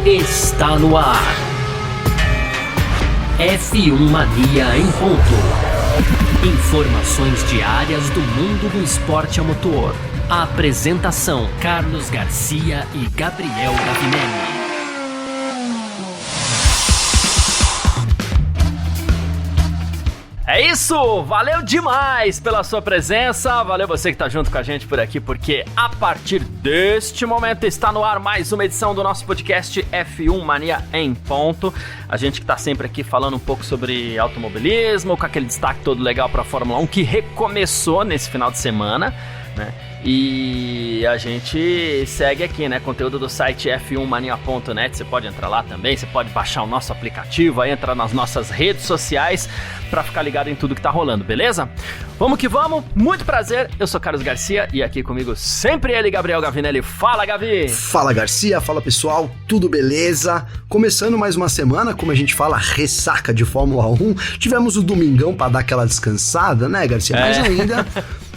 Está no ar. F1 Mania em ponto. Informações diárias do mundo do esporte a motor. A apresentação: Carlos Garcia e Gabriel Gavinelli. É isso, valeu demais pela sua presença, valeu você que tá junto com a gente por aqui, porque a partir deste momento está no ar mais uma edição do nosso podcast F1 Mania em ponto. A gente que tá sempre aqui falando um pouco sobre automobilismo, com aquele destaque todo legal pra Fórmula 1 que recomeçou nesse final de semana, né? E a gente segue aqui, né? Conteúdo do site f1mania.net. Você pode entrar lá também, você pode baixar o nosso aplicativo, aí entrar nas nossas redes sociais pra ficar ligado em tudo que tá rolando, beleza? Vamos que vamos, muito prazer, eu sou Carlos Garcia e aqui comigo sempre ele, Gabriel Gavinelli. Fala, Gavi! Fala, Garcia, fala pessoal, tudo beleza? Começando mais uma semana, como a gente fala, ressaca de Fórmula 1. Tivemos o domingão pra dar aquela descansada, né, Garcia? Mas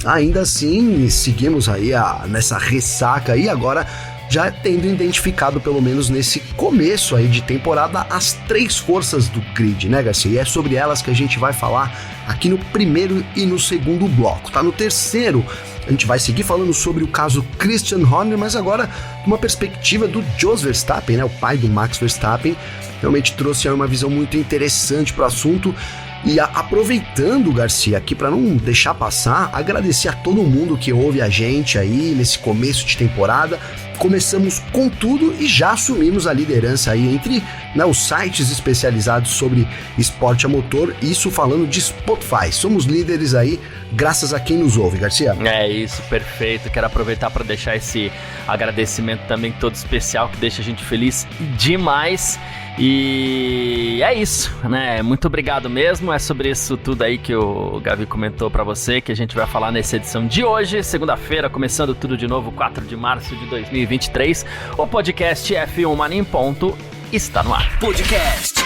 ainda assim, seguimos aí nessa ressaca aí, agora já tendo identificado, pelo menos nesse começo aí de temporada, as 3 forças do grid, né, Garcia? E é sobre elas que a gente vai falar aqui no primeiro e no segundo bloco, tá? No terceiro, a gente vai seguir falando sobre o caso Christian Horner, mas agora uma perspectiva do Jos Verstappen, né, o pai do Max Verstappen, realmente trouxe aí uma visão muito interessante pro assunto. E aproveitando, Garcia, aqui para não deixar passar, agradecer a todo mundo que ouve a gente aí nesse começo de temporada. Começamos com tudo e já assumimos a liderança aí entre, né, os sites especializados sobre esporte a motor, isso falando de Spotify. Somos líderes aí, graças a quem nos ouve, Garcia. É isso, perfeito. Quero aproveitar para deixar esse agradecimento também todo especial, que deixa a gente feliz demais. E é isso, né? Muito obrigado mesmo. É sobre isso tudo aí que o Gavi comentou pra você, que a gente vai falar nessa edição de hoje, segunda-feira, começando tudo de novo, 4 de março de 2023. O podcast F1 Mania em ponto está no ar. Podcast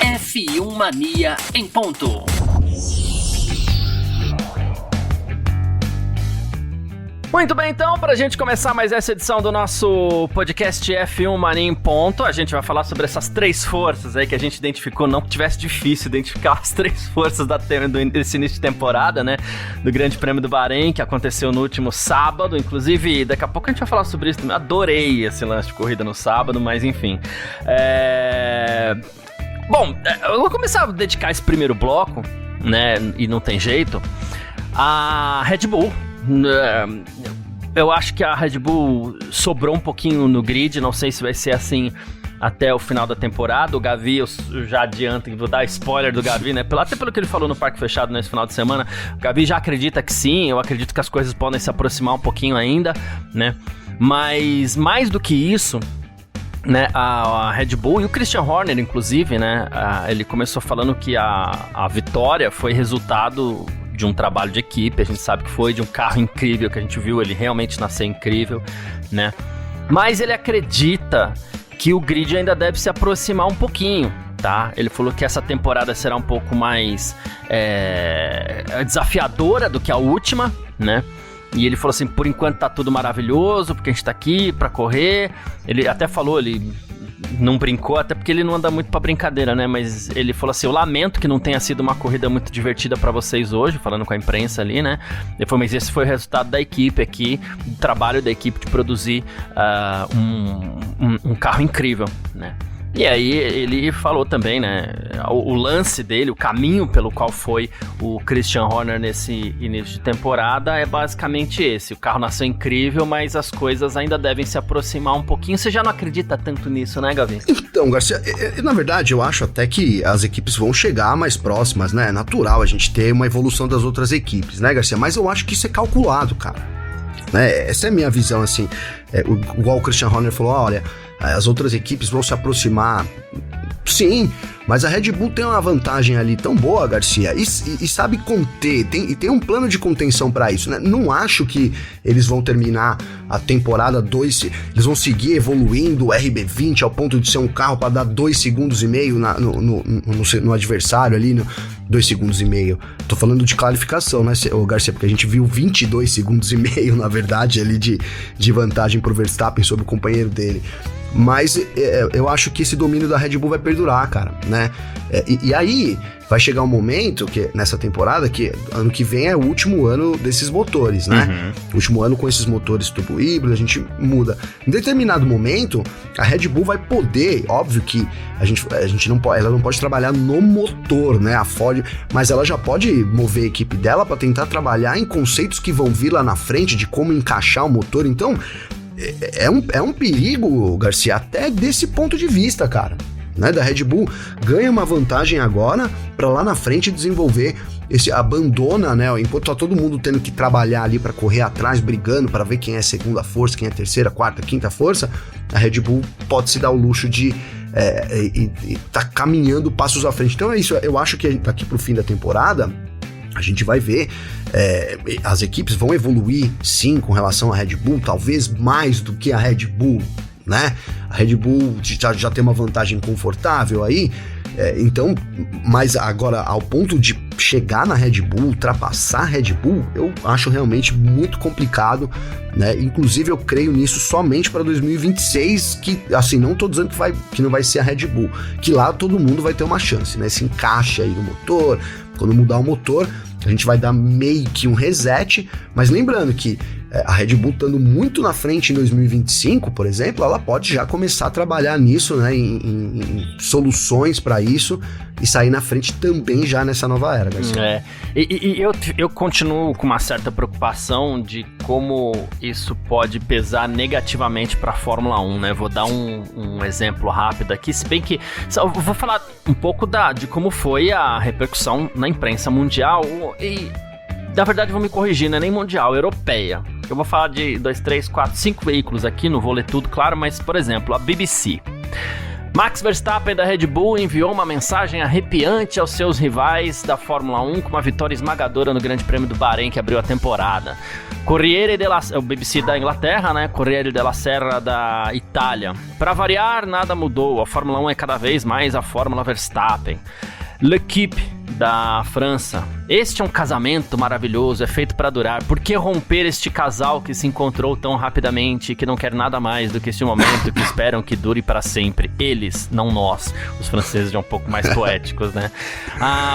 F1 Mania em ponto. Muito bem, então, pra gente começar mais essa edição do nosso podcast F1 Mania em ponto, a gente vai falar sobre essas 3 forças aí que a gente identificou, não que tivesse difícil identificar as 3 forças desse início de temporada, né, do Grande Prêmio do Bahrein, que aconteceu no último sábado. Inclusive, daqui a pouco a gente vai falar sobre isso também. Adorei esse lance de corrida no sábado, mas enfim. Bom, eu vou começar a dedicar esse primeiro bloco, né, e não tem jeito, a Red Bull. Eu acho que a Red Bull sobrou um pouquinho no grid, não sei se vai ser assim até o final da temporada. O Gavi, eu já adianto, vou dar spoiler do Gavi, né? Até pelo que ele falou no Parque Fechado nesse final de semana, o Gavi já acredita que sim, eu acredito que as coisas podem se aproximar um pouquinho ainda, né? Mas mais do que isso, né, a Red Bull e o Christian Horner, inclusive, né, ele começou falando que a vitória foi resultado de um trabalho de equipe. A gente sabe que foi de um carro incrível que a gente viu ele realmente nascer incrível, né? Mas ele acredita que o grid ainda deve se aproximar um pouquinho, tá? Ele falou que essa temporada será um pouco mais desafiadora do que a última, né? E ele falou assim, por enquanto tá tudo maravilhoso, porque a gente tá aqui pra correr. Ele até falou, ele não brincou, até porque ele não anda muito pra brincadeira, né? Mas ele falou assim, eu lamento que não tenha sido uma corrida muito divertida pra vocês hoje, falando com a imprensa ali, né? Ele falou, mas esse foi o resultado da equipe aqui, do trabalho da equipe de produzir um carro incrível, né? E aí ele falou também, né, o lance dele, o caminho pelo qual foi o Christian Horner nesse início de temporada é basicamente esse. O carro nasceu incrível, mas as coisas ainda devem se aproximar um pouquinho. Você já não acredita tanto nisso, né, Gavi? Então, Garcia, na verdade eu acho até que as equipes vão chegar mais próximas, né? É natural a gente ter uma evolução das outras equipes, né, Garcia? Mas eu acho que isso é calculado, cara. Né? Essa é a minha visão, assim. Igual o Christian Horner falou, olha, as outras equipes vão se aproximar, sim, mas a Red Bull tem uma vantagem ali tão boa, Garcia, e sabe conter, tem um plano de contenção pra isso, né? Não acho que eles vão terminar a temporada 2, eles vão seguir evoluindo o RB20 ao ponto de ser um carro para dar 2,5 segundos no adversário ali, 2,5 segundos. Tô falando de qualificação, né, Garcia? Porque a gente viu 22,5 segundos, na verdade, ali de vantagem pro Verstappen sobre o companheiro dele. mas eu acho que esse domínio da Red Bull vai perdurar, cara, né? E aí vai chegar um momento, que nessa temporada, que ano que vem é o último ano desses motores, né? Último ano com esses motores turbo híbrido, a gente muda. Em determinado momento, a Red Bull vai poder, óbvio que a gente não pode, ela não pode trabalhar no motor, né? A Ford, mas ela já pode mover a equipe dela para tentar trabalhar em conceitos que vão vir lá na frente de como encaixar o motor. Então, é um perigo, Garcia, até desse ponto de vista, cara. Né, da Red Bull ganha uma vantagem agora para lá na frente desenvolver abandona, né, enquanto tá todo mundo tendo que trabalhar ali para correr atrás, brigando para ver quem é segunda força, quem é terceira, quarta, quinta força, a Red Bull pode se dar o luxo de tá caminhando passos à frente. Então é isso, eu acho que daqui pro fim da temporada a gente vai ver, as equipes vão evoluir sim com relação à Red Bull, talvez mais do que a Red Bull, né? A Red Bull já tem uma vantagem confortável aí, então, mas agora ao ponto de chegar na Red Bull, ultrapassar a Red Bull, eu acho realmente muito complicado, né? Inclusive eu creio nisso somente para 2026, que assim, não tô dizendo que não vai ser a Red Bull, que lá todo mundo vai ter uma chance, né? Se encaixa aí no motor, quando mudar o motor, a gente vai dar meio que um reset, mas lembrando que a Red Bull estando muito na frente em 2025, por exemplo, ela pode já começar a trabalhar nisso, né, em soluções para isso e sair na frente também já nessa nova era, Garcia. Eu continuo com uma certa preocupação de como isso pode pesar negativamente para a Fórmula 1, né? Vou dar um exemplo rápido aqui, se bem que eu vou falar um pouco de como foi a repercussão na imprensa mundial e, na verdade, vou me corrigir, não é nem mundial, europeia. Eu vou falar de 2, 3, 4, 5 veículos aqui, não vou ler tudo, claro, mas, por exemplo, a BBC. Max Verstappen da Red Bull enviou uma mensagem arrepiante aos seus rivais da Fórmula 1 com uma vitória esmagadora no Grande Prêmio do Bahrein que abriu a temporada. O BBC da Inglaterra, né? Corriere della Sera da Itália. Para variar, nada mudou. A Fórmula 1 é cada vez mais a Fórmula Verstappen. L'Equipe da França. Este é um casamento maravilhoso, é feito para durar. Por que romper este casal que se encontrou tão rapidamente e que não quer nada mais do que este momento que esperam que dure para sempre? Eles, não nós. Os franceses já um pouco mais poéticos, né?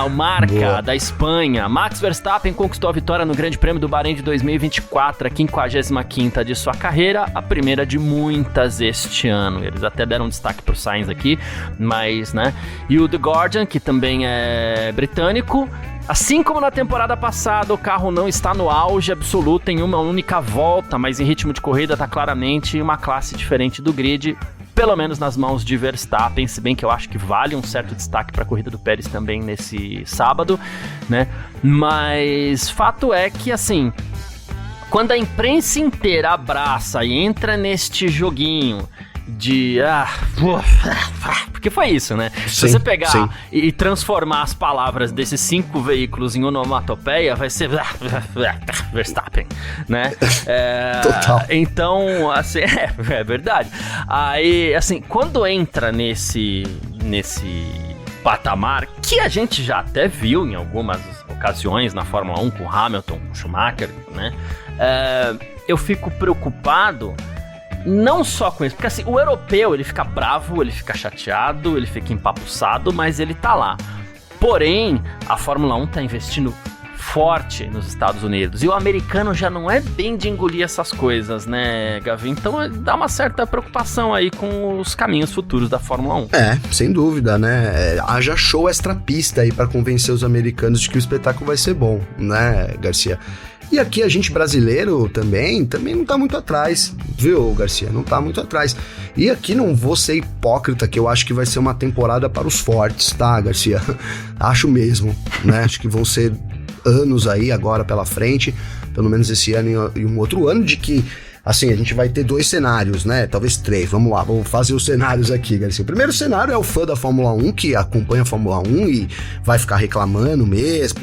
O Marca da Espanha. Max Verstappen conquistou a vitória no Grande Prêmio do Bahrein de 2024, a 55ª de sua carreira, a primeira de muitas este ano. Eles até deram destaque pro Sainz aqui, mas, né? E o The Guardian, que também é britânico. Assim como na temporada passada, o carro não está no auge absoluto em uma única volta, mas em ritmo de corrida está claramente uma classe diferente do grid, pelo menos nas mãos de Verstappen, se bem que eu acho que vale um certo destaque para a corrida do Pérez também nesse sábado, né? Mas fato é que, assim, quando a imprensa inteira abraça e entra neste joguinho de... porque foi isso, né? Sim, se você pegar e transformar as palavras desses 5 veículos em onomatopeia, vai ser Verstappen, né? Total. Então, assim, é verdade. Aí, assim, quando entra nesse patamar, que a gente já até viu em algumas ocasiões na Fórmula 1 com Hamilton, com Schumacher, né? Eu fico preocupado não só com isso, porque assim, o europeu, ele fica bravo, ele fica chateado, ele fica empapuçado, mas ele tá lá. Porém, a Fórmula 1 tá investindo forte nos Estados Unidos, e o americano já não é bem de engolir essas coisas, né, Gavi? Então dá uma certa preocupação aí com os caminhos futuros da Fórmula 1. Sem dúvida, né? Haja show extra pista aí pra convencer os americanos de que o espetáculo vai ser bom, né, Garcia? E aqui a gente brasileiro também não tá muito atrás, viu, Garcia? Não tá muito atrás. E aqui não vou ser hipócrita, que eu acho que vai ser uma temporada para os fortes, tá, Garcia? Acho mesmo, né? Acho que vão ser anos aí agora pela frente, pelo menos esse ano e um outro ano, de que, assim, a gente vai ter 2 cenários, né? Talvez 3, vamos lá, vamos fazer os cenários aqui, Garcia. O primeiro cenário é o fã da Fórmula 1, que acompanha a Fórmula 1 e vai ficar reclamando mesmo,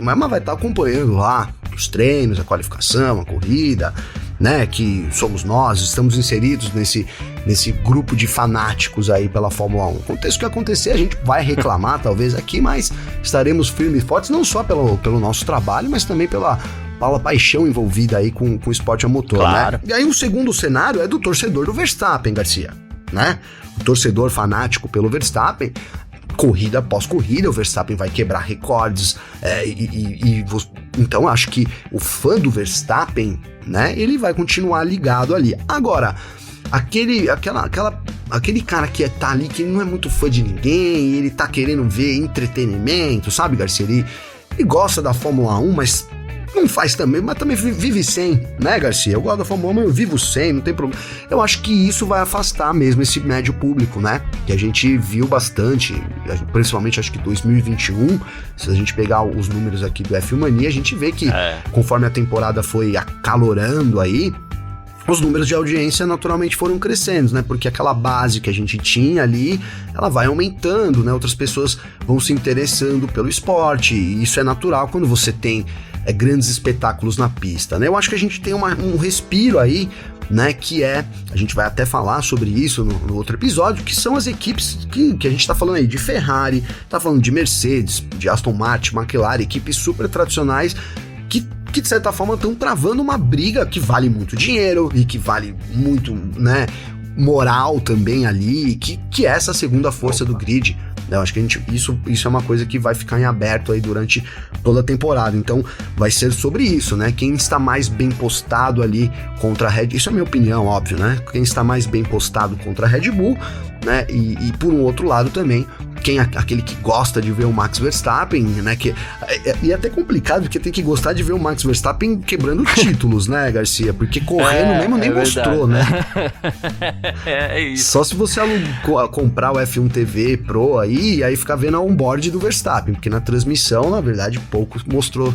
mas vai estar acompanhando lá os treinos, a qualificação, a corrida, né? Que somos nós, estamos inseridos nesse grupo de fanáticos aí pela Fórmula 1. Aconteça o que acontecer, a gente vai reclamar talvez aqui, mas estaremos firmes e fortes, não só pelo nosso trabalho, mas também pela paixão envolvida aí com o esporte a motor, claro, né? E aí o segundo cenário é do torcedor do Verstappen, Garcia. né? O torcedor fanático pelo Verstappen, corrida após corrida, o Verstappen vai quebrar recordes, então acho que o fã do Verstappen, né, ele vai continuar ligado ali. Agora, aquele cara que tá ali, que não é muito fã de ninguém, ele tá querendo ver entretenimento, sabe, Garcia? Ele gosta da Fórmula 1, mas não faz também, mas também vive sem, né, Garcia? Eu gosto da Fórmula 1, mas eu vivo sem, não tem problema. Eu acho que isso vai afastar mesmo esse médio público, né? Que a gente viu bastante, principalmente acho que 2021, se a gente pegar os números aqui do F1 Mania, a gente vê que conforme a temporada foi acalorando aí, os números de audiência naturalmente foram crescendo, né? Porque aquela base que a gente tinha ali, ela vai aumentando, né? Outras pessoas vão se interessando pelo esporte, e isso é natural quando você tem grandes espetáculos na pista, né? Eu acho que a gente tem um respiro aí, né? Que a gente vai até falar sobre isso no outro episódio, que são as equipes que a gente tá falando aí de Ferrari, tá falando de Mercedes, de Aston Martin, McLaren, equipes super tradicionais que de certa forma estão travando uma briga que vale muito dinheiro e que vale muito, né, moral também ali, que é essa segunda força do grid. Eu acho que isso é uma coisa que vai ficar em aberto aí durante toda a temporada. Então vai ser sobre isso, né? Quem está mais bem postado ali contra a Red Bull, isso é a minha opinião, óbvio, né? Quem está mais bem postado contra a Red Bull, né? E por um outro lado também, aquele que gosta de ver o Max Verstappen, né? E é até complicado, porque tem que gostar de ver o Max Verstappen quebrando títulos, né, Garcia? Porque correndo mesmo nem mostrou, né? É isso. Só se você comprar o F1 TV Pro aí ficar vendo a onboard do Verstappen, porque na transmissão, na verdade, pouco mostrou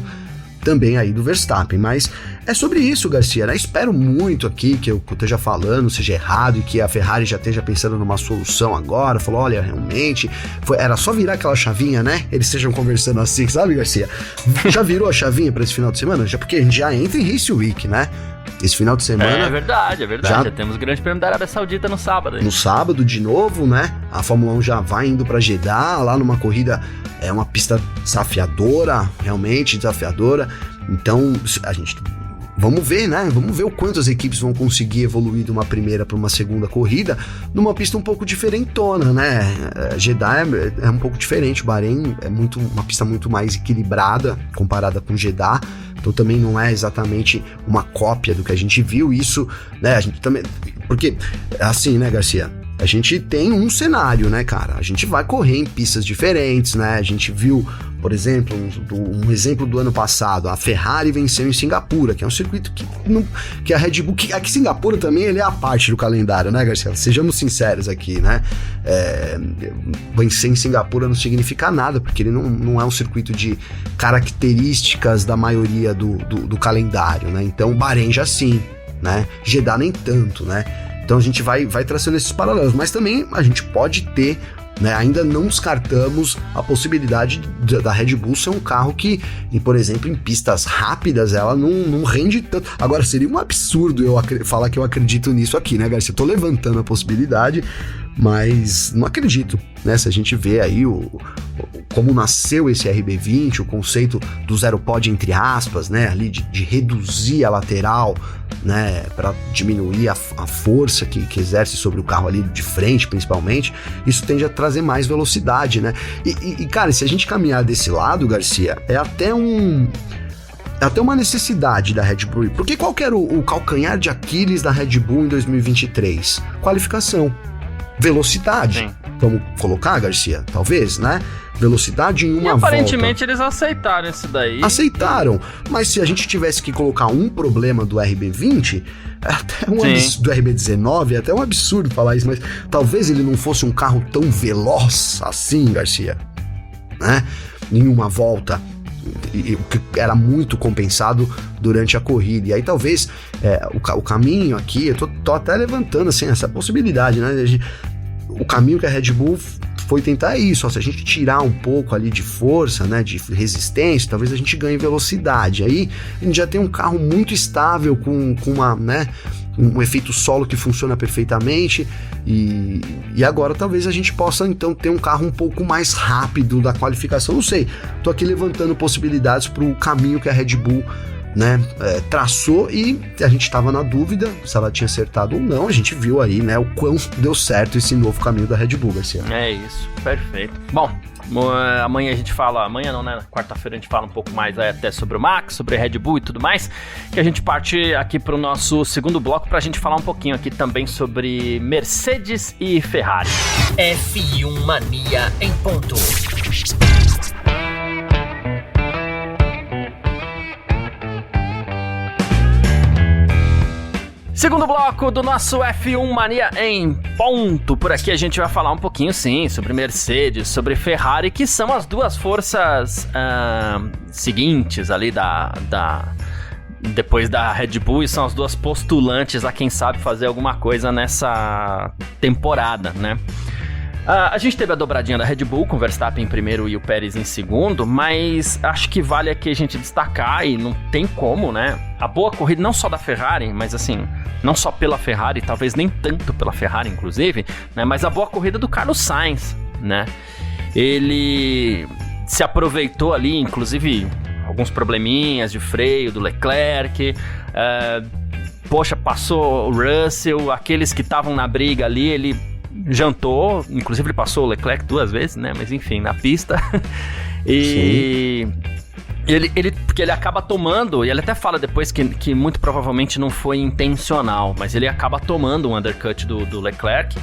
também aí do Verstappen, mas é sobre isso, Garcia, né? Espero muito aqui que eu esteja falando seja errado e que a Ferrari já esteja pensando numa solução agora, falou, olha, realmente, era só virar aquela chavinha, né? Eles estejam conversando assim, sabe, Garcia? Já virou a chavinha para esse final de semana? Já, porque a gente já entra em Race Week, né? Esse final de semana... É verdade. Já temos o Grande Prêmio da Arábia Saudita no sábado. Hein? No sábado, de novo, né? A Fórmula 1 já vai indo para Jeddah, lá numa corrida, uma pista desafiadora, realmente desafiadora. Então, a gente... Vamos ver, né? Vamos ver o quanto as equipes vão conseguir evoluir de uma primeira para uma segunda corrida numa pista um pouco diferentona, né? Jeddah é um pouco diferente, o Bahrein é uma pista muito mais equilibrada comparada com Jeddah, então também não é exatamente uma cópia do que a gente viu, isso, né? A gente também... Porque, assim, né, Garcia? A gente tem um cenário, né, cara? A gente vai correr em pistas diferentes, né? A gente viu, por exemplo, um exemplo do ano passado, a Ferrari venceu em Singapura, que é um circuito que a Red Bull... Aqui Singapura também ele é a parte do calendário, né, Garcia? Sejamos sinceros aqui, né? Vencer em Singapura não significa nada, porque ele não é um circuito de características da maioria do calendário, né? Então, Bahrein já sim, né? Jeddah nem tanto, né? Então a gente vai traçando esses paralelos, mas também a gente pode ter, né, ainda não descartamos a possibilidade da Red Bull ser um carro que, por exemplo, em pistas rápidas, ela não rende tanto. Agora, seria um absurdo eu falar que eu acredito nisso aqui, né, Garcia? Eu tô levantando a possibilidade, mas não acredito, né? Se a gente vê aí como nasceu esse RB20, o conceito do zero pod, entre aspas, né, ali de reduzir a lateral, né, para diminuir a força que exerce sobre o carro ali de frente, principalmente, isso tende a trazer mais velocidade, né? E cara, se a gente caminhar desse lado, Garcia, é até uma necessidade da Red Bull, porque qual que era o calcanhar de Aquiles da Red Bull em 2023? Qualificação. Velocidade. Sim. Vamos colocar, Garcia? Talvez, né? Velocidade em uma volta. Aparentemente eles aceitaram isso daí. Aceitaram, mas se a gente tivesse que colocar um problema do RB20, até do RB19, é até um absurdo falar isso, mas talvez ele não fosse um carro tão veloz assim, Garcia, né? Em uma volta, o que era muito compensado durante a corrida. E aí talvez o caminho aqui, eu tô até levantando assim essa possibilidade, né? O caminho que a Red Bull foi tentar isso, se a gente tirar um pouco ali de força, né, de resistência, talvez a gente ganhe velocidade. Aí a gente já tem um carro muito estável com uma, né, um efeito solo que funciona perfeitamente, e agora talvez a gente possa então ter um carro um pouco mais rápido da qualificação. Não sei, tô aqui levantando possibilidades para o caminho que a Red Bull né, traçou, e a gente estava na dúvida se ela tinha acertado ou não. A gente viu aí, né, o quão deu certo esse novo caminho da Red Bull, Garcia. É isso, perfeito. Bom, amanhã a gente fala, amanhã não, né, quarta-feira a gente fala um pouco mais até sobre o Max, sobre Red Bull e tudo mais, que a gente parte aqui pro nosso segundo bloco pra gente falar um pouquinho aqui também sobre Mercedes e Ferrari. F1 Mania em ponto. Segundo bloco do nosso F1 Mania em ponto. Por aqui a gente vai falar um pouquinho, sim, sobre Mercedes, sobre Ferrari, que são as duas forças seguintes ali depois da Red Bull, e são as duas postulantes a quem sabe fazer alguma coisa nessa temporada, né? A gente teve a dobradinha da Red Bull, com o Verstappen em primeiro e o Pérez em segundo, mas acho que vale aqui a gente destacar, e não tem como, né? A boa corrida, não só da Ferrari, mas assim, não só pela Ferrari, talvez nem tanto pela Ferrari, inclusive, né? Mas a boa corrida do Carlos Sainz, né? Ele se aproveitou ali, inclusive, alguns probleminhas de freio do Leclerc, passou o Russell, aqueles que estavam na briga ali, ele jantou, inclusive ele passou o Leclerc 2 vezes, né? Mas enfim, na pista. E porque ele acaba tomando, e ele até fala depois que muito provavelmente não foi intencional, mas ele acaba tomando um undercut do Leclerc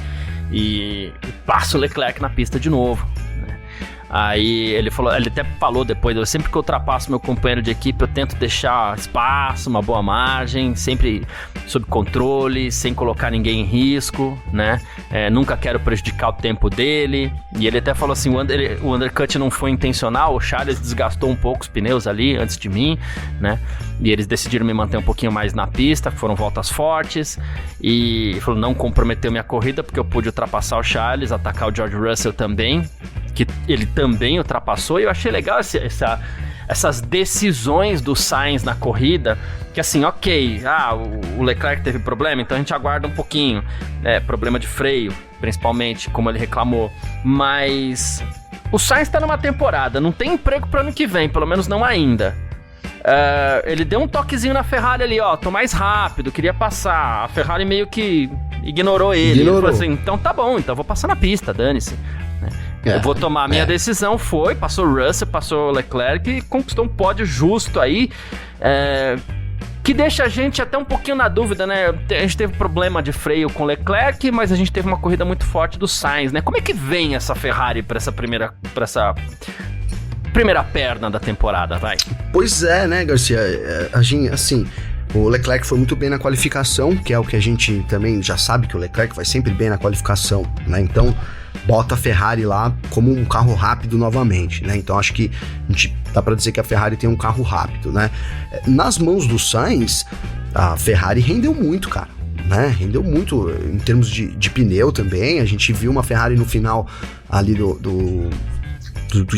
e passa o Leclerc na pista de novo. Aí ele até falou depois, sempre que eu ultrapasso meu companheiro de equipe, eu tento deixar espaço, uma boa margem, sempre sob controle, sem colocar ninguém em risco, né? Nunca quero prejudicar o tempo dele. E ele até falou assim, o undercut não foi intencional, o Charles desgastou um pouco os pneus ali antes de mim, né? E eles decidiram me manter um pouquinho mais na pista, foram voltas fortes, e falou, não comprometeu minha corrida, porque eu pude ultrapassar o Charles, atacar o George Russell também, que ele também ultrapassou. E eu achei legal essas decisões do Sainz na corrida, que assim, ok, o Leclerc teve problema, então a gente aguarda um pouquinho, problema de freio, principalmente, como ele reclamou, mas o Sainz tá numa temporada, não tem emprego pro ano que vem, pelo menos não ainda. Ele deu um toquezinho na Ferrari ali, tô mais rápido, queria passar, a Ferrari meio que ignorou ele. Ele falou assim, então tá bom, então eu vou passar na pista, dane-se. Eu vou tomar a minha decisão, passou o Russell, passou o Leclerc e conquistou um pódio justo aí, que deixa a gente até um pouquinho na dúvida, né? A gente teve problema de freio com o Leclerc, mas a gente teve uma corrida muito forte do Sainz, né? Como é que vem essa Ferrari para essa primeira perna da temporada, vai? Pois é, né, Garcia? Assim, o Leclerc foi muito bem na qualificação, que é o que a gente também já sabe, que o Leclerc vai sempre bem na qualificação, né? Então, bota a Ferrari lá como um carro rápido novamente, né? Então, acho que a gente dá pra dizer que a Ferrari tem um carro rápido, né? Nas mãos do Sainz, a Ferrari rendeu muito, cara, né? Rendeu muito em termos de pneu também. A gente viu uma Ferrari no final ali do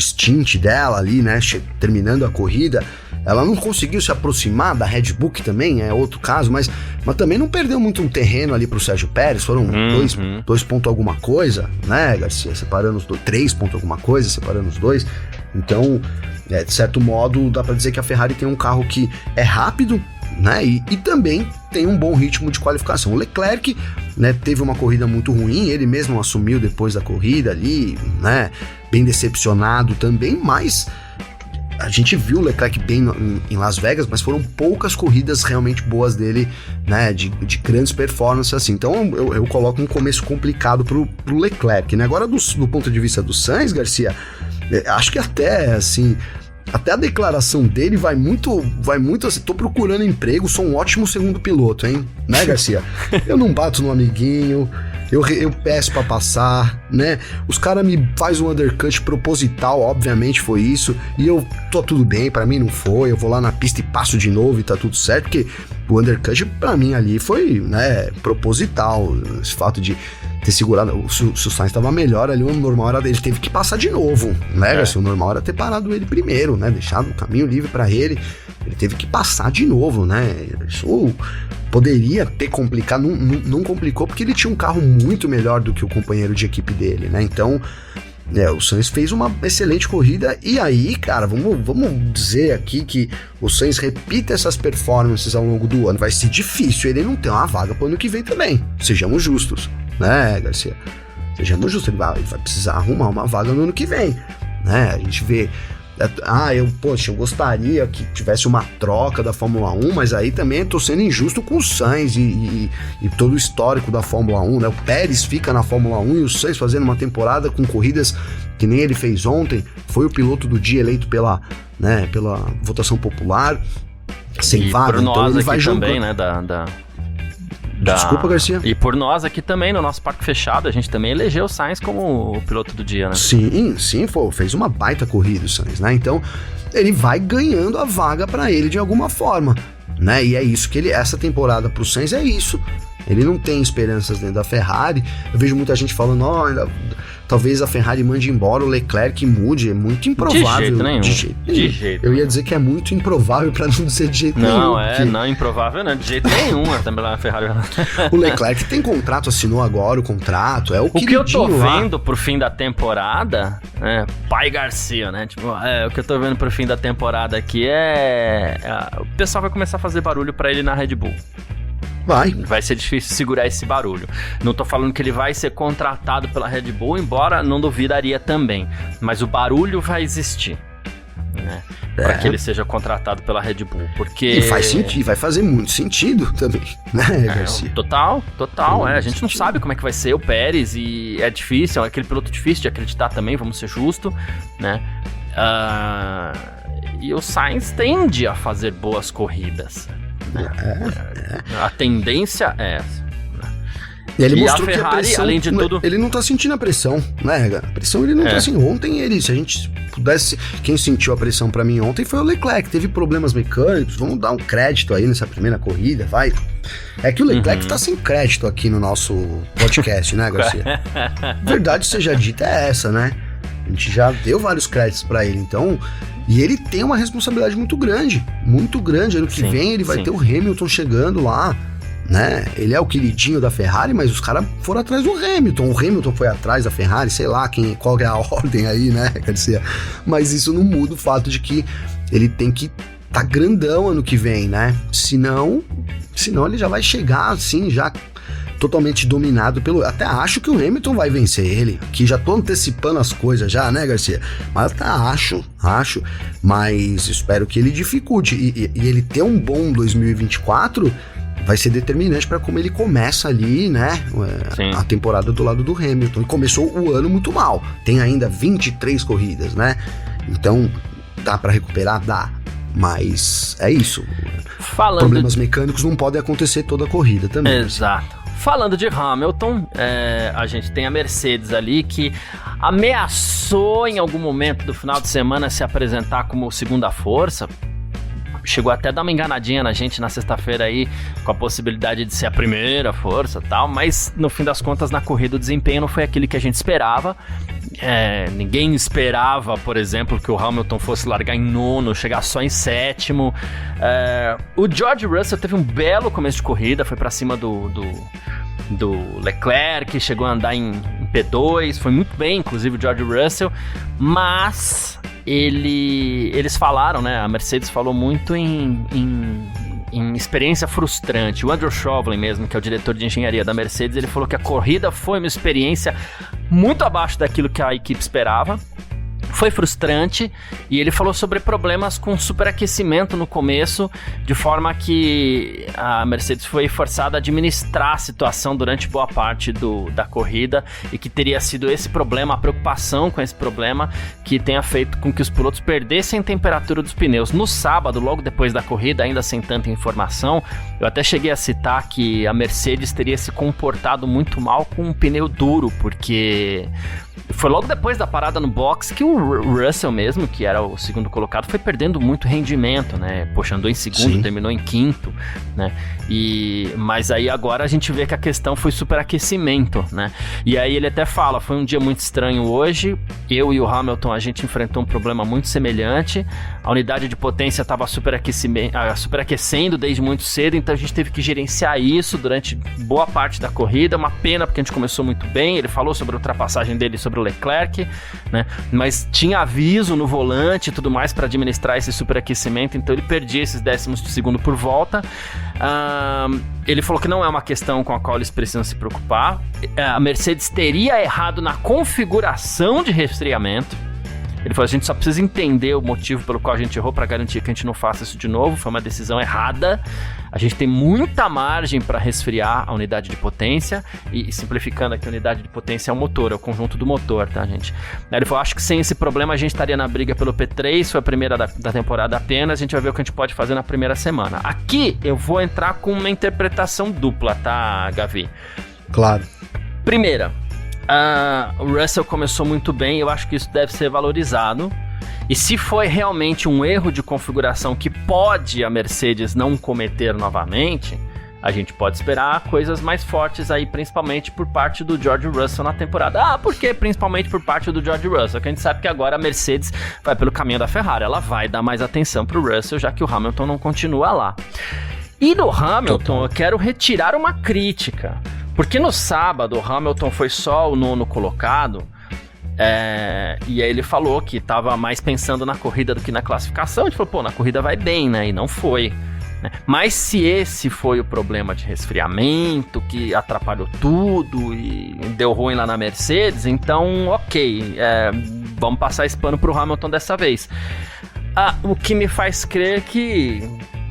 stint dela ali, né? Terminando a corrida. Ela não conseguiu se aproximar da Red Bull, que também é outro caso, mas também não perdeu muito um terreno ali pro Sérgio Pérez. Foram dois pontos alguma coisa, né, Garcia? Separando os dois, 3 pontos alguma coisa, separando os dois. Então, de certo modo, dá pra dizer que a Ferrari tem um carro que é rápido, né, e também tem um bom ritmo de qualificação. O Leclerc, né, teve uma corrida muito ruim, ele mesmo assumiu depois da corrida ali, né, bem decepcionado também, mas a gente viu o Leclerc bem em Las Vegas, mas foram poucas corridas realmente boas dele, né, de grandes performances assim. Então eu coloco um começo complicado pro Leclerc, né? Agora do ponto de vista do Sainz, Garcia, acho que até a declaração dele vai muito assim, tô procurando emprego, sou um ótimo segundo piloto, hein? Né, Garcia? Eu não bato no amiguinho, eu peço pra passar, né? Os caras me faz um undercut proposital, obviamente foi isso, e eu tô tudo bem, pra mim não foi, eu vou lá na pista e passo de novo e tá tudo certo, porque o undercut pra mim ali foi, né, proposital, esse fato de ter segurado, se o Sainz estava melhor ali, o normal era ele teve que passar de novo, né? O normal era ter parado ele primeiro, né? Deixado o caminho livre para ele teve que passar de novo, né? Isso poderia ter complicado, não complicou porque ele tinha um carro muito melhor do que o companheiro de equipe dele, né? Então, O Sainz fez uma excelente corrida, e aí, cara, vamos dizer aqui que o Sainz repita essas performances ao longo do ano. Vai ser difícil ele não ter uma vaga pro ano que vem também. Sejamos justos, né, Garcia? Sejamos justos, ele vai precisar arrumar uma vaga no ano que vem, né? A gente vê... eu gostaria que tivesse uma troca da Fórmula 1, mas aí também eu tô sendo injusto com o Sainz e todo o histórico da Fórmula 1, né? O Pérez fica na Fórmula 1 e o Sainz fazendo uma temporada com corridas que nem ele fez ontem, foi o piloto do dia eleito pela votação popular, sem vaga, então ele vai jogando. Também, né, Desculpa, Garcia. E por nós aqui também, no nosso parque fechado, a gente também elegeu o Sainz como o piloto do dia, né? Sim, fez uma baita corrida o Sainz, né? Então, ele vai ganhando a vaga pra ele de alguma forma, né? E é isso que essa temporada pro Sainz é isso. Ele não tem esperanças dentro da Ferrari. Eu vejo muita gente falando, talvez a Ferrari mande embora o Leclerc e mude. É muito improvável. De jeito nenhum. Eu ia dizer que é muito improvável pra não dizer de jeito nenhum. Não, improvável não, de jeito nenhum. A Ferrari. O Leclerc tem contrato, assinou agora o contrato, é o que eu tô vendo pro fim da temporada, pai Garcia, né? O que eu tô vendo pro fim da temporada aqui o pessoal vai começar a fazer barulho pra ele na Red Bull. Vai ser difícil segurar esse barulho. Não tô falando que ele vai ser contratado pela Red Bull, embora não duvidaria também. Mas o barulho vai existir, né? Para que ele seja contratado pela Red Bull. Porque... E faz sentido, vai fazer muito sentido também, né, Garcia? Total. A gente não sabe como é que vai ser o Pérez e é difícil, é aquele piloto difícil de acreditar também, vamos ser justos, né? E o Sainz tende a fazer boas corridas. A tendência é essa. E ele mostrou a Ferrari, que a pressão, além de tudo... ele não tá sentindo a pressão, né? A pressão ele não tá assim. Ontem se a gente pudesse... Quem sentiu a pressão pra mim ontem foi o Leclerc, teve problemas mecânicos, vamos dar um crédito aí nessa primeira corrida, vai. É que o Leclerc tá sem crédito aqui no nosso podcast, né, Garcia? Verdade seja dita é essa, né? A gente já deu vários créditos pra ele, então... E ele tem uma responsabilidade muito grande. Ano que vem ele vai ter o Hamilton chegando lá, né? Ele é o queridinho da Ferrari, mas os caras foram atrás do Hamilton. O Hamilton foi atrás da Ferrari, sei lá qual é a ordem aí, né, Garcia? Mas isso não muda o fato de que ele tem que tá grandão ano que vem, né? Senão ele já vai chegar assim, já... totalmente dominado até acho que o Hamilton vai vencer ele. Aqui já tô antecipando as coisas já, né, Garcia? Mas até acho, mas espero que ele dificulte. E ele ter um bom 2024 vai ser determinante para como ele começa ali, né? A temporada do lado do Hamilton. E começou o ano muito mal. Tem ainda 23 corridas, né? Então, dá para recuperar? Dá. Mas é isso. Problemas mecânicos não podem acontecer toda a corrida também. Exato. Falando de Hamilton, a gente tem a Mercedes ali que ameaçou em algum momento do final de semana se apresentar como segunda força. Chegou até a dar uma enganadinha na gente na sexta-feira aí, com a possibilidade de ser a primeira força e tal, mas no fim das contas na corrida o desempenho não foi aquele que a gente esperava. Ninguém esperava, por exemplo, que o Hamilton fosse largar em nono, chegar só em sétimo. O George Russell teve um belo começo de corrida, foi pra cima do Leclerc, chegou a andar em P2, foi muito bem, inclusive o George Russell, mas eles falaram, né, a Mercedes falou muito em experiência frustrante. O Andrew Chauvelin mesmo, que é o diretor de engenharia da Mercedes, ele falou que a corrida foi uma experiência muito abaixo daquilo que a equipe esperava. Foi frustrante, e ele falou sobre problemas com superaquecimento no começo, de forma que a Mercedes foi forçada a administrar a situação durante boa parte da corrida, e que teria sido esse problema, a preocupação com esse problema, que tenha feito com que os pilotos perdessem temperatura dos pneus. No sábado, logo depois da corrida, ainda sem tanta informação, eu até cheguei a citar que a Mercedes teria se comportado muito mal com um pneu duro, porque... foi logo depois da parada no box que o Russell mesmo, que era o segundo colocado, foi perdendo muito rendimento, né? Poxa, andou em segundo, terminou em quinto, né? Mas aí agora a gente vê que a questão foi superaquecimento, né? E aí ele até fala, foi um dia muito estranho hoje, eu e o Hamilton, a gente enfrentou um problema muito semelhante, a unidade de potência estava superaquecendo desde muito cedo, então a gente teve que gerenciar isso durante boa parte da corrida, uma pena porque a gente começou muito bem, ele falou sobre a ultrapassagem dele sobre o Leclerc, né? Mas tinha aviso no volante e tudo mais para administrar esse superaquecimento, então ele perdia esses décimos de segundo por volta. Ele falou que não é uma questão com a qual eles precisam se preocupar. A Mercedes teria errado na configuração de resfriamento. Ele falou, a gente só precisa entender o motivo pelo qual a gente errou para garantir que a gente não faça isso de novo. Foi uma decisão errada. A gente tem muita margem para resfriar a unidade de potência. E simplificando aqui, a unidade de potência é o motor, é o conjunto do motor, tá, gente? Ele falou, acho que sem esse problema a gente estaria na briga pelo P3. Foi a primeira da temporada apenas. A gente vai ver o que a gente pode fazer na primeira semana. Aqui eu vou entrar com uma interpretação dupla, tá, Gavi? Claro. Primeira, o Russell começou muito bem, eu acho que isso deve ser valorizado. E se foi realmente um erro de configuração que pode a Mercedes não cometer novamente, a gente pode esperar coisas mais fortes aí, principalmente por parte do George Russell na temporada. Por que principalmente por parte do George Russell? Porque a gente sabe que agora a Mercedes vai pelo caminho da Ferrari, ela vai dar mais atenção pro Russell, já que o Hamilton não continua lá. E no Hamilton, eu quero retirar uma crítica. Porque no sábado, o Hamilton foi só o 9º colocado, e aí ele falou que estava mais pensando na corrida do que na classificação. A gente falou, na corrida vai bem, né? E não foi. Né? Mas se esse foi o problema de resfriamento, que atrapalhou tudo e deu ruim lá na Mercedes, então ok, vamos passar esse pano pro Hamilton dessa vez. O que me faz crer que...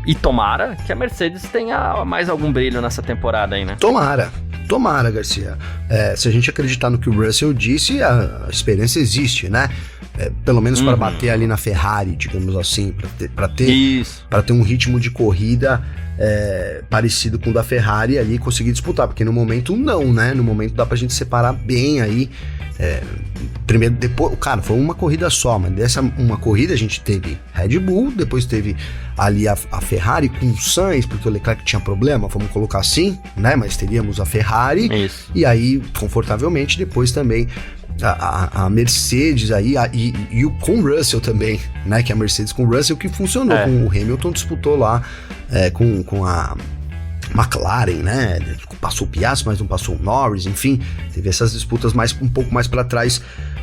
E tomara que a Mercedes tenha mais algum brilho nessa temporada aí, né? Tomara, Garcia. Se a gente acreditar no que o Russell disse, a esperança existe, né? Pelo menos para bater ali na Ferrari, digamos assim, para ter um ritmo de corrida parecido com o da Ferrari ali, conseguir disputar, porque no momento não, né? No momento dá pra gente separar bem aí. Primeiro, depois, cara, foi uma corrida só, mas dessa uma corrida a gente teve Red Bull, depois teve ali a Ferrari com o Sainz, porque o Leclerc tinha problema, vamos colocar assim, né? Mas teríamos a Ferrari, e aí, confortavelmente, depois também a Mercedes aí, e com o Russell também, né? Que a Mercedes com o Russell que funcionou, com o Hamilton disputou lá com a McLaren, né? Passou o Piastri, mas não passou o Norris, enfim, teve essas disputas um pouco mais para trás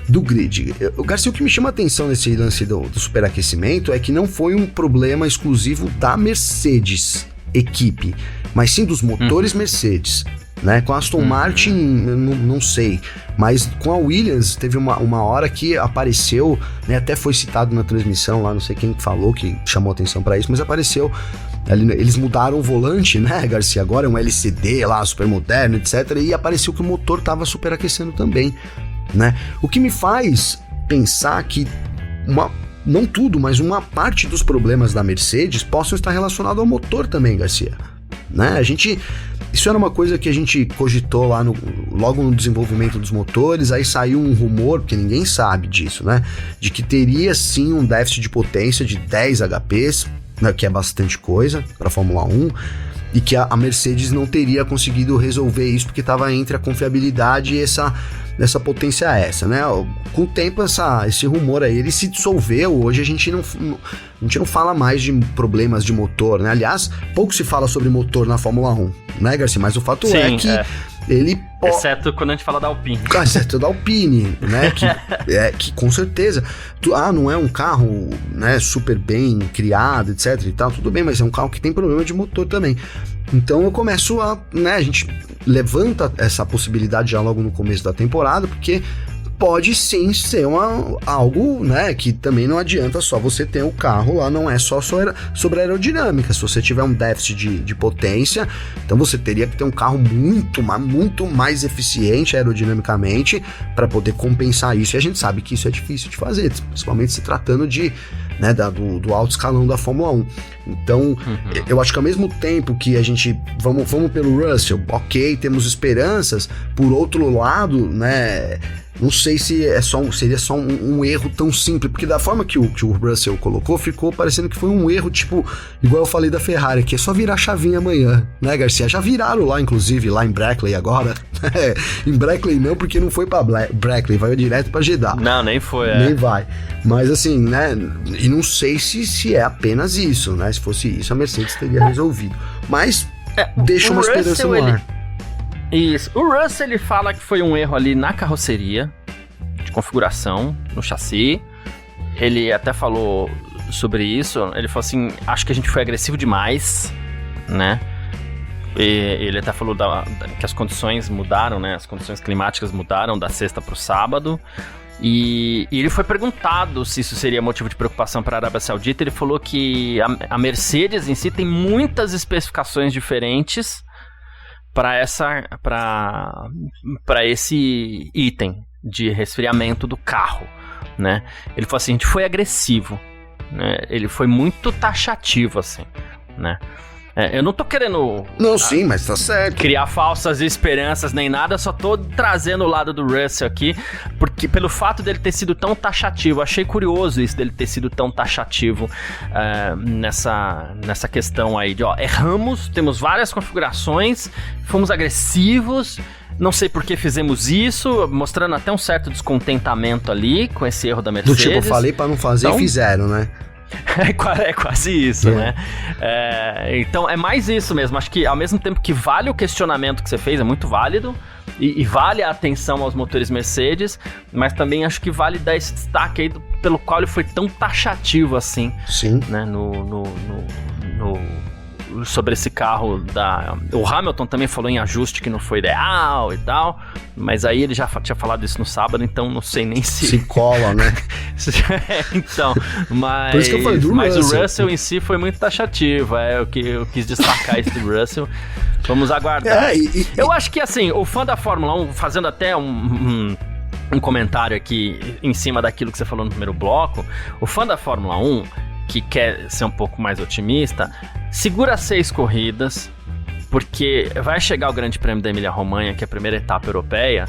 do grid. Garcia, o que me chama a atenção nesse lance do superaquecimento é que não foi um problema exclusivo da Mercedes equipe, mas sim dos motores Mercedes, né? Com a Aston Martin, não sei, mas com a Williams teve uma hora que apareceu, né? Até foi citado na transmissão lá, não sei quem falou que chamou atenção para isso, mas apareceu ali, eles mudaram o volante, né, Garcia? Agora é um LCD lá, super moderno, etc. E apareceu que o motor tava superaquecendo também, né? O que me faz pensar que não tudo, mas uma parte dos problemas da Mercedes possam estar relacionados ao motor também, Garcia, né? Isso era uma coisa que a gente cogitou lá logo no desenvolvimento dos motores, aí saiu um rumor, porque ninguém sabe disso, né? De que teria sim um déficit de potência de 10 HPs, né, que é bastante coisa para a Fórmula 1, e que a Mercedes não teria conseguido resolver isso porque estava entre a confiabilidade e essa potência né? Com o tempo esse rumor aí ele se dissolveu. Hoje a gente não fala mais de problemas de motor, né? Aliás, pouco se fala sobre motor na Fórmula 1, né, Garcia? Mas o fato é que ele... Exceto quando a gente fala da Alpine. Exceto da Alpine, né? que com certeza... não é um carro, né, super bem criado, etc e tal, tudo bem, mas é um carro que tem problema de motor também. Então eu começo né, a gente levanta essa possibilidade já logo no começo da temporada, porque pode sim ser algo, né, que também não adianta só você ter o carro lá, não é só sobre aerodinâmica. Se você tiver um déficit de potência, então você teria que ter um carro muito mais eficiente aerodinamicamente para poder compensar isso, e a gente sabe que isso é difícil de fazer, principalmente se tratando né, do alto escalão da Fórmula 1. Então, eu acho que ao mesmo tempo que a gente vamos pelo Russell, ok, temos esperanças, por outro lado, né, Não sei se seria só um erro tão simples, porque da forma que o Russell colocou, ficou parecendo que foi um erro, tipo, igual eu falei da Ferrari, que é só virar a chavinha amanhã, né, Garcia? Já viraram lá, inclusive, lá em Brackley agora. Em Brackley não, porque não foi pra Brackley, vai direto pra Jeddah. Não, nem foi, Nem vai. Mas assim, né, e não sei se é apenas isso, né? Se fosse isso, a Mercedes teria resolvido. Mas deixa uma esperança no ar. Isso. O Russell, ele fala que foi um erro ali na carroceria, de configuração, no chassi. Ele até falou sobre isso. Ele falou assim, acho que a gente foi agressivo demais, né? E ele até falou que as condições mudaram, né? As condições climáticas mudaram da sexta para o sábado. E ele foi perguntado se isso seria motivo de preocupação para a Arábia Saudita. Ele falou que a Mercedes em si tem muitas especificações diferentes para esse item de resfriamento do carro, né? Ele falou assim, a gente foi agressivo, né? Ele foi muito taxativo, assim, né? Eu não tô querendo... Não, sim, mas tá certo. Criar falsas esperanças nem nada, só tô trazendo o lado do Russell aqui, porque pelo fato dele ter sido tão taxativo, achei curioso isso dele ter sido tão taxativo nessa questão aí de, erramos, temos várias configurações, fomos agressivos, não sei por que fizemos isso, mostrando até um certo descontentamento ali com esse erro da Mercedes. Do tipo, falei pra não fazer e fizeram, né? É quase isso, né? Então é mais isso mesmo. Acho que ao mesmo tempo que vale o questionamento que você fez, é muito válido, e vale a atenção aos motores Mercedes, mas também acho que vale dar esse destaque aí pelo qual ele foi tão taxativo assim. Sim. Né? Sobre esse carro o Hamilton também falou em ajuste que não foi ideal e tal, mas aí ele já tinha falado isso no sábado, então não sei nem se cola, né? Então, mas, por isso que eu falei do mas Russell. O Russell em si foi muito taxativo, eu quis destacar isso do Russell. Vamos aguardar. Eu acho que assim, o fã da Fórmula 1, fazendo até um comentário aqui em cima daquilo que você falou no primeiro bloco, o fã da Fórmula 1 que quer ser um pouco mais otimista, segura 6 corridas, porque vai chegar o Grande Prêmio da Emília-Romanha, que é a primeira etapa europeia,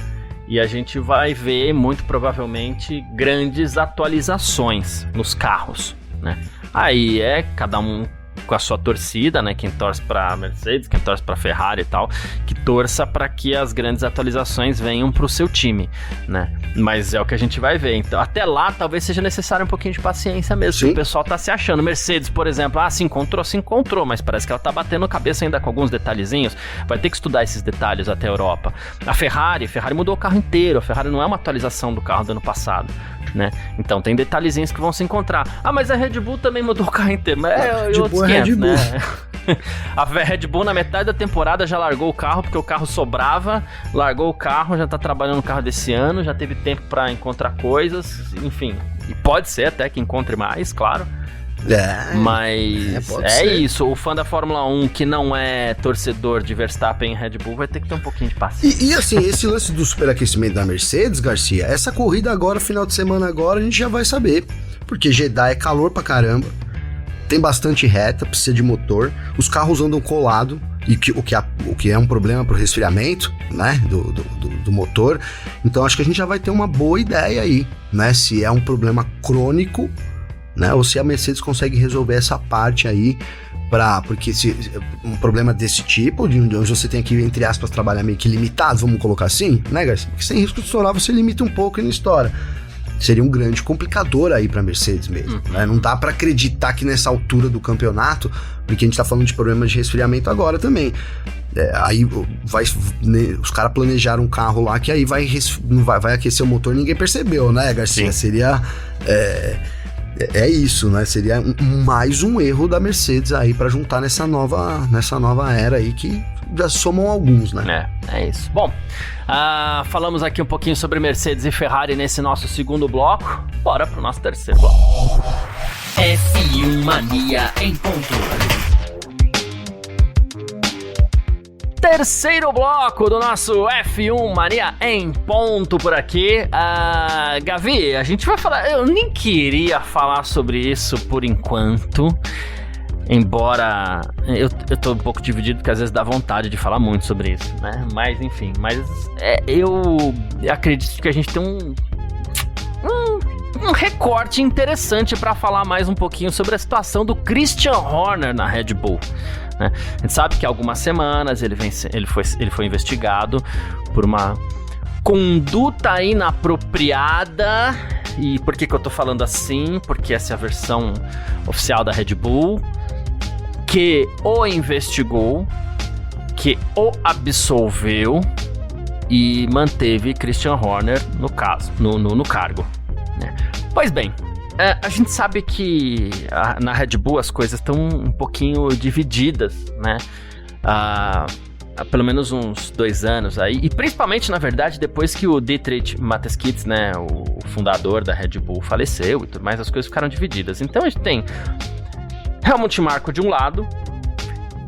e a gente vai ver, muito provavelmente, grandes atualizações nos carros, né? Aí cada um com a sua torcida, né? Quem torce para Mercedes, quem torce para Ferrari e tal, que torça para que as grandes atualizações venham para o seu time, né? Mas é o que a gente vai ver. Então, até lá, talvez seja necessário um pouquinho de paciência mesmo. Porque o pessoal tá se achando. Mercedes, por exemplo, se encontrou, mas parece que ela tá batendo cabeça ainda com alguns detalhezinhos. Vai ter que estudar esses detalhes até a Europa. A Ferrari mudou o carro inteiro. A Ferrari não é uma atualização do carro do ano passado, né? Então tem detalhezinhos que vão se encontrar. Mas a Red Bull também mudou o carro inteiro. Mas outros 500, né? A Red Bull na metade da temporada já largou o carro, porque o carro sobrava, largou o carro, já tá trabalhando no carro desse ano, já teve tempo pra encontrar coisas, enfim. E pode ser até que encontre mais, claro. Mas isso, o fã da Fórmula 1 que não é torcedor de Verstappen e Red Bull vai ter que ter um pouquinho de paciência. E assim, esse lance do superaquecimento da Mercedes, Garcia, essa corrida agora, final de semana agora, a gente já vai saber, porque Jeddah é calor pra caramba, tem bastante reta, precisa de motor, os carros andam colado, e o que é um problema pro resfriamento, né, do motor. Então acho que a gente já vai ter uma boa ideia aí, né, se é um problema crônico, né, ou se a Mercedes consegue resolver essa parte aí, porque se um problema desse tipo, de onde você tem que, entre aspas, trabalhar meio que limitado, vamos colocar assim, né, Garcia? Porque sem risco de estourar você limita um pouco e não estoura. Seria um grande complicador aí pra Mercedes mesmo, né? Não dá pra acreditar que nessa altura do campeonato, porque a gente tá falando de problemas de resfriamento agora também, aí os caras planejaram um carro lá que aí vai aquecer o motor, ninguém percebeu, né, Garcia? Sim. Seria... É isso, né? Seria mais um erro da Mercedes aí pra juntar nessa nova era aí que já somam alguns, né? É isso. Bom, falamos aqui um pouquinho sobre Mercedes e Ferrari nesse nosso segundo bloco. Bora pro nosso terceiro bloco. F1 Mania em ponto. Terceiro bloco do nosso F1 Mania em ponto por aqui. Gavi, a gente vai falar... Eu nem queria falar sobre isso por enquanto, embora eu tô um pouco dividido, porque às vezes dá vontade de falar muito sobre isso, né? Mas enfim, eu acredito que a gente tem um recorte interessante para falar mais um pouquinho sobre a situação do Christian Horner na Red Bull, né? A gente sabe que há algumas semanas ele foi investigado por uma conduta inapropriada. E por que eu tô falando assim? Porque essa é a versão oficial da Red Bull, que o investigou, que o absolveu e manteve Christian Horner no cargo, né? Pois bem, a gente sabe que na Red Bull as coisas estão um pouquinho divididas, né? Há pelo menos uns 2 anos aí, e principalmente, na verdade, depois que o Dietrich Mateschitz, né, o fundador da Red Bull, faleceu e tudo mais, as coisas ficaram divididas. Então a gente tem Helmut Marko de um lado,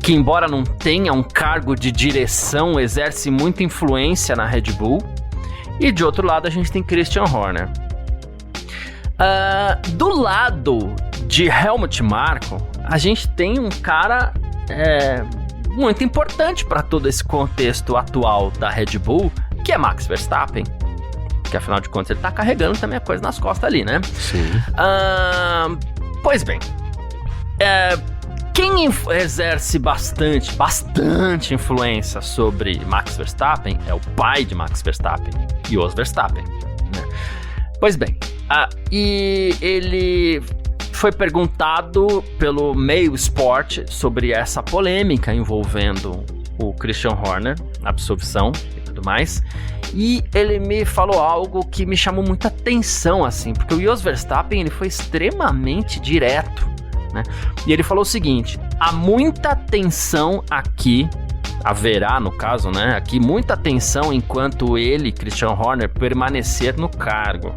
que embora não tenha um cargo de direção, exerce muita influência na Red Bull, e de outro lado a gente tem Christian Horner. Do lado de Helmut Marko, a gente tem um cara muito importante para todo esse contexto atual da Red Bull, que é Max Verstappen, que afinal de contas ele tá carregando também a coisa nas costas ali, né? Sim. Pois bem, quem exerce bastante influência sobre Max Verstappen é o pai de Max Verstappen, Jos Verstappen, né? Pois bem, e ele foi perguntado pelo Mail Sport sobre essa polêmica envolvendo o Christian Horner, a absolvição e tudo mais, e ele me falou algo que me chamou muita atenção, assim, porque o Jos Verstappen ele foi extremamente direto, né? E ele falou o seguinte: há muita tensão aqui, haverá no caso, né, aqui muita tensão enquanto ele, Christian Horner, permanecer no cargo.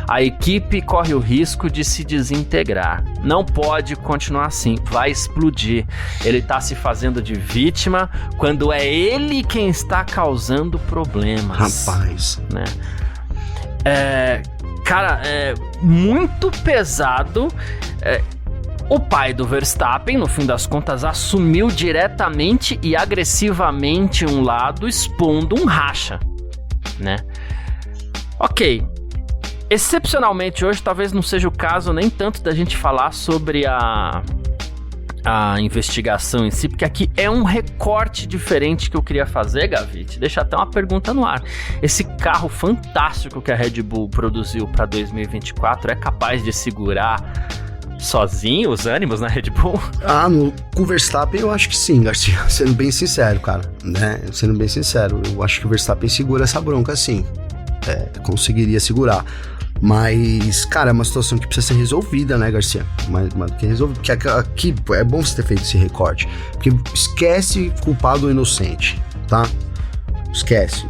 A equipe corre o risco de se desintegrar. Não pode continuar assim, vai explodir. Ele tá se fazendo de vítima quando é ele quem está causando problemas. Rapaz. Né? Cara, é muito pesado. O pai do Verstappen, no fim das contas, assumiu diretamente e agressivamente um lado, expondo um racha, né? Ok. Excepcionalmente hoje, talvez não seja o caso nem tanto da gente falar sobre a investigação em si, porque aqui é um recorte diferente que eu queria fazer, Gavite. Deixa até uma pergunta no ar. Esse carro fantástico que a Red Bull produziu para 2024 é capaz de segurar sozinho os ânimos na Red Bull? Com o Verstappen eu acho que sim, Garcia, sendo bem sincero, cara, né, sendo bem sincero, eu acho que o Verstappen segura essa bronca sim, conseguiria segurar, mas, cara, é uma situação que precisa ser resolvida, né, Garcia, mas que resolve, que aqui é bom você ter feito esse recorte, porque esquece culpado ou inocente, tá, esquece,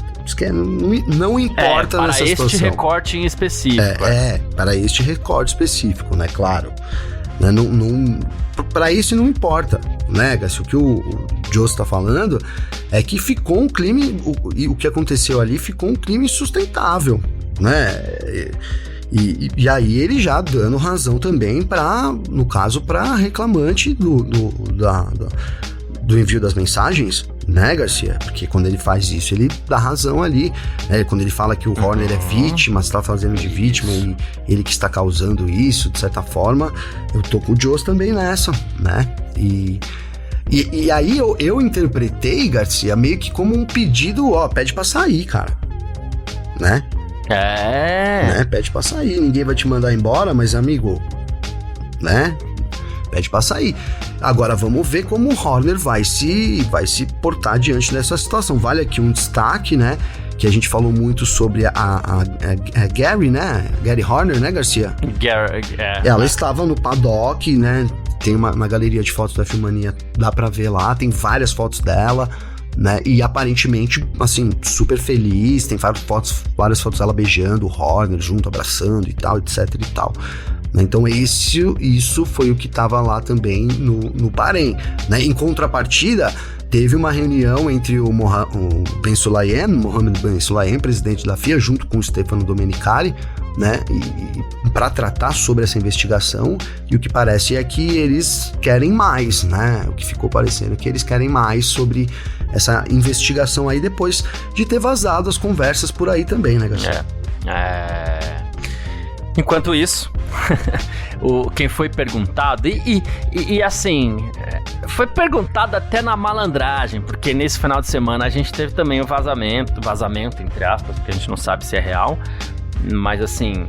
não importa nessa situação. Para este recorte em específico. Para este recorte específico, né? Claro. Né? Para isso não importa, né, Garcia? O que o Jos está falando é que ficou um crime, o que aconteceu ali ficou um crime insustentável, né? E aí ele já dando razão também no caso, para reclamante do envio das mensagens, né, Garcia? Porque quando ele faz isso, ele dá razão ali, né? Quando ele fala que o Horner é vítima, está fazendo de vítima e ele que está causando isso, de certa forma, eu tô com o Jos também nessa, né? E aí eu interpretei, Garcia, meio que como um pedido, pede pra sair, cara, né? Né? Pede pra sair, ninguém vai te mandar embora, mas amigo, né? Pede pra sair. Agora vamos ver como o Horner vai se portar diante dessa situação. Vale aqui um destaque, né? Que a gente falou muito sobre a Gary, né? Gary Horner, né, Garcia? Ela estava no paddock, né? Tem uma galeria de fotos da Filmania, dá pra ver lá, tem várias fotos dela, né? E aparentemente, assim, super feliz, tem várias fotos dela beijando o Horner junto, abraçando e tal, etc e tal. Então isso foi o que estava lá também no Bahrein, né? Em contrapartida, teve uma reunião entre o Mohamed Ben Sulayem, presidente da FIA, junto com o Stefano Domenicali, né, e para tratar sobre essa investigação, e o que parece é que eles querem mais, né, o que ficou parecendo é que eles querem mais sobre essa investigação aí, depois de ter vazado as conversas por aí também, né, Garcia? Enquanto isso, quem foi perguntado, e assim, foi perguntado até na malandragem, porque nesse final de semana a gente teve também um vazamento, entre aspas, porque a gente não sabe se é real, mas assim,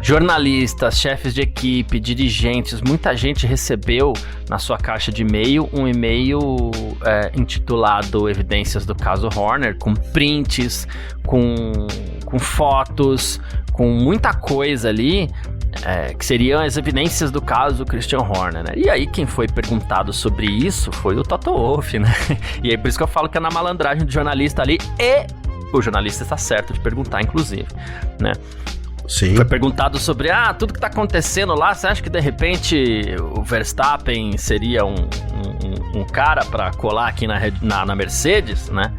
jornalistas, chefes de equipe, dirigentes, muita gente recebeu na sua caixa de e-mail um e-mail intitulado Evidências do Caso Horner, com prints, com fotos, com muita coisa ali, que seriam as evidências do caso Christian Horner, né? E aí quem foi perguntado sobre isso foi o Toto Wolff, né? E aí por isso que eu falo que é na malandragem do jornalista ali, e o jornalista está certo de perguntar, inclusive, né? Sim. Foi perguntado sobre, tudo que tá acontecendo lá, você acha que de repente o Verstappen seria um cara para colar aqui na Mercedes, né?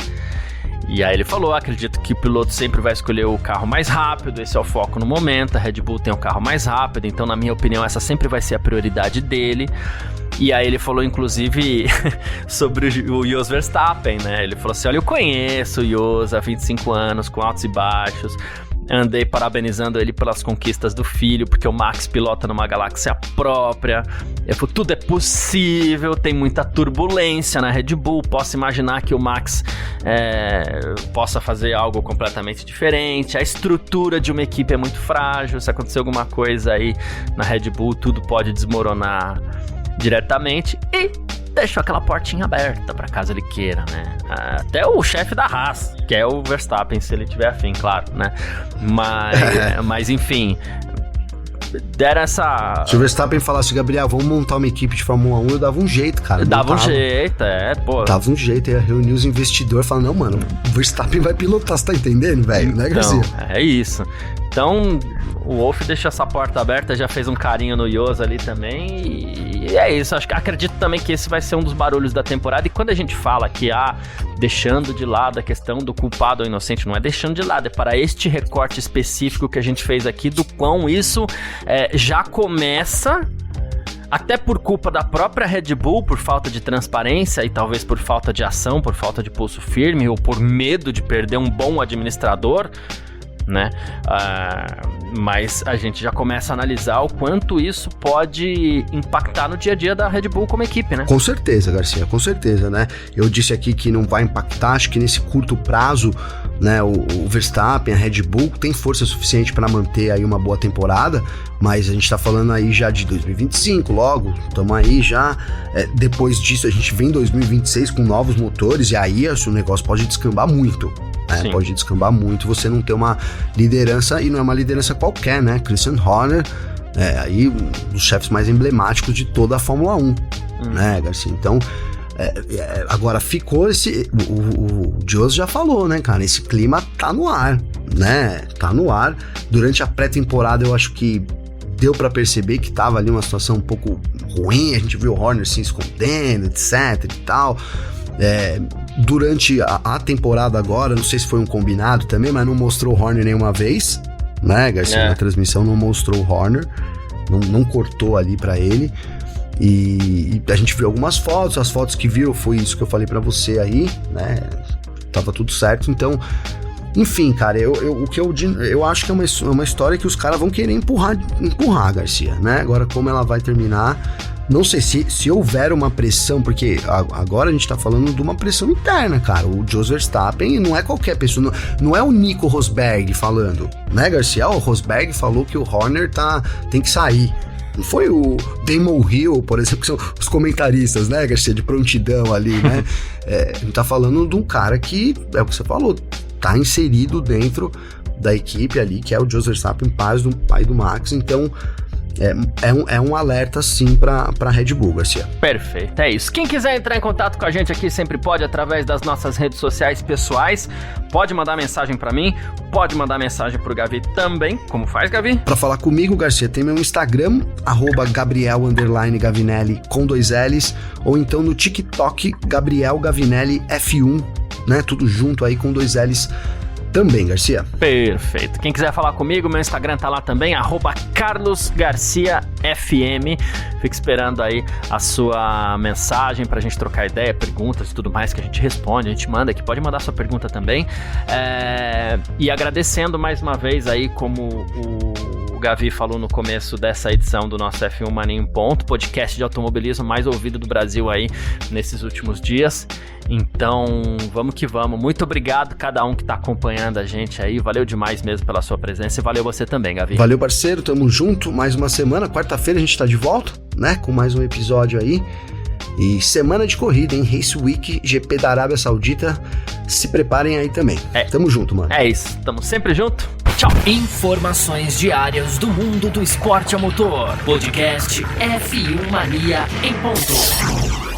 E aí ele falou, acredito que o piloto sempre vai escolher o carro mais rápido, esse é o foco no momento, a Red Bull tem o carro mais rápido, então na minha opinião essa sempre vai ser a prioridade dele. E aí ele falou inclusive sobre o Jos Verstappen, né? Ele falou assim, olha, eu conheço o Jos há 25 anos, com altos e baixos, andei parabenizando ele pelas conquistas do filho, porque o Max pilota numa galáxia própria. Ele falou, tudo é possível, tem muita turbulência na Red Bull, posso imaginar que o Max possa fazer algo completamente diferente, a estrutura de uma equipe é muito frágil, se acontecer alguma coisa aí na Red Bull, tudo pode desmoronar diretamente, e deixou aquela portinha aberta para caso ele queira, né? Até o chefe da Haas, que é o Verstappen, se ele tiver afim, claro, né? Mas enfim, deram essa... Se o Verstappen falasse, Gabriel, vamos montar uma equipe de Fórmula 1, eu dava um jeito, cara. Dava um jeito, pô. Dava um jeito, ia reunir os investidores e falar, não, mano, o Verstappen vai pilotar, você tá entendendo, velho? Né, Garcia? Então, é isso. Então, o Wolff deixou essa porta aberta, já fez um carinho no Jos ali também, e é isso. Acredito também que esse vai ser um dos barulhos da temporada, e quando a gente fala que, deixando de lado a questão do culpado ou inocente, não é deixando de lado, é para este recorte específico que a gente fez aqui, do quão isso já começa, até por culpa da própria Red Bull, por falta de transparência e talvez por falta de ação, por falta de pulso firme ou por medo de perder um bom administrador, né? Mas a gente já começa a analisar o quanto isso pode impactar no dia a dia da Red Bull como equipe, né? Com certeza, Garcia, com certeza, né? Eu disse aqui que não vai impactar, acho que nesse curto prazo, né, o Verstappen, a Red Bull tem força suficiente para manter aí uma boa temporada, mas a gente tá falando aí já de 2025, logo, estamos aí já, depois disso a gente vem em 2026 com novos motores, e aí o negócio pode descambar muito. Pode descambar muito, você não ter uma liderança, e não é uma liderança qualquer, né? Christian Horner, aí um dos chefes mais emblemáticos de toda a Fórmula 1, né, Garcia? Então, agora ficou o Jos já falou, né, cara? Esse clima tá no ar, né? Tá no ar. Durante a pré-temporada eu acho que deu pra perceber que tava ali uma situação um pouco ruim, a gente viu o Horner se escondendo, etc e tal. Durante a temporada agora, não sei se foi um combinado também, mas não mostrou o Horner nenhuma vez, né, Garcia? Na transmissão não mostrou o Horner, não cortou ali pra ele, e a gente viu algumas fotos, as fotos que viram foi isso que eu falei pra você aí, né, tava tudo certo, então, enfim, cara, eu acho que é uma história que os caras vão querer empurrar, Garcia, né, agora como ela vai terminar... Não sei se houver uma pressão, porque agora a gente tá falando de uma pressão interna, cara. O Jos Verstappen não é qualquer pessoa, não é o Nico Rosberg falando, né, Garcia? O Rosberg falou que o Horner tem que sair. Não foi o Damon Hill, por exemplo, que são os comentaristas, né, Garcia, de prontidão ali, né? A gente tá falando de um cara que, é o que você falou, tá inserido dentro da equipe ali, que é o Jos Verstappen, pai do Max, então... É um alerta sim pra Red Bull, Garcia. Perfeito, é isso. Quem quiser entrar em contato com a gente aqui sempre pode através das nossas redes sociais pessoais. Pode mandar mensagem pra mim, pode mandar mensagem pro Gavi também. Como faz, Gavi? Pra falar comigo, Garcia, tem meu Instagram, @Gabriel_Gavinelli com 2 L's, ou então no TikTok, Gabriel Gavinelli F1, né? Tudo junto aí com 2 L's também, Garcia. Perfeito. Quem quiser falar comigo, meu Instagram tá lá também, @carlosgarciafm. Fico esperando aí a sua mensagem pra gente trocar ideia, perguntas e tudo mais que a gente responde, a gente manda aqui. Pode mandar sua pergunta também. E agradecendo mais uma vez aí, como o Gavi falou no começo dessa edição do nosso F1 Mania em Ponto, podcast de automobilismo mais ouvido do Brasil aí nesses últimos dias. Então, vamos que vamos. Muito obrigado a cada um que tá acompanhando a gente aí. Valeu demais mesmo pela sua presença e valeu você também, Gavi. Valeu, parceiro. Tamo junto. Mais uma semana. Quarta-feira a gente tá de volta, né? Com mais um episódio aí. E semana de corrida, hein? Race Week, GP da Arábia Saudita. Se preparem aí também. Tamo junto, mano. É isso. Tamo sempre junto. Tchau. Informações diárias do mundo do esporte a motor. Podcast F1 Mania em ponto.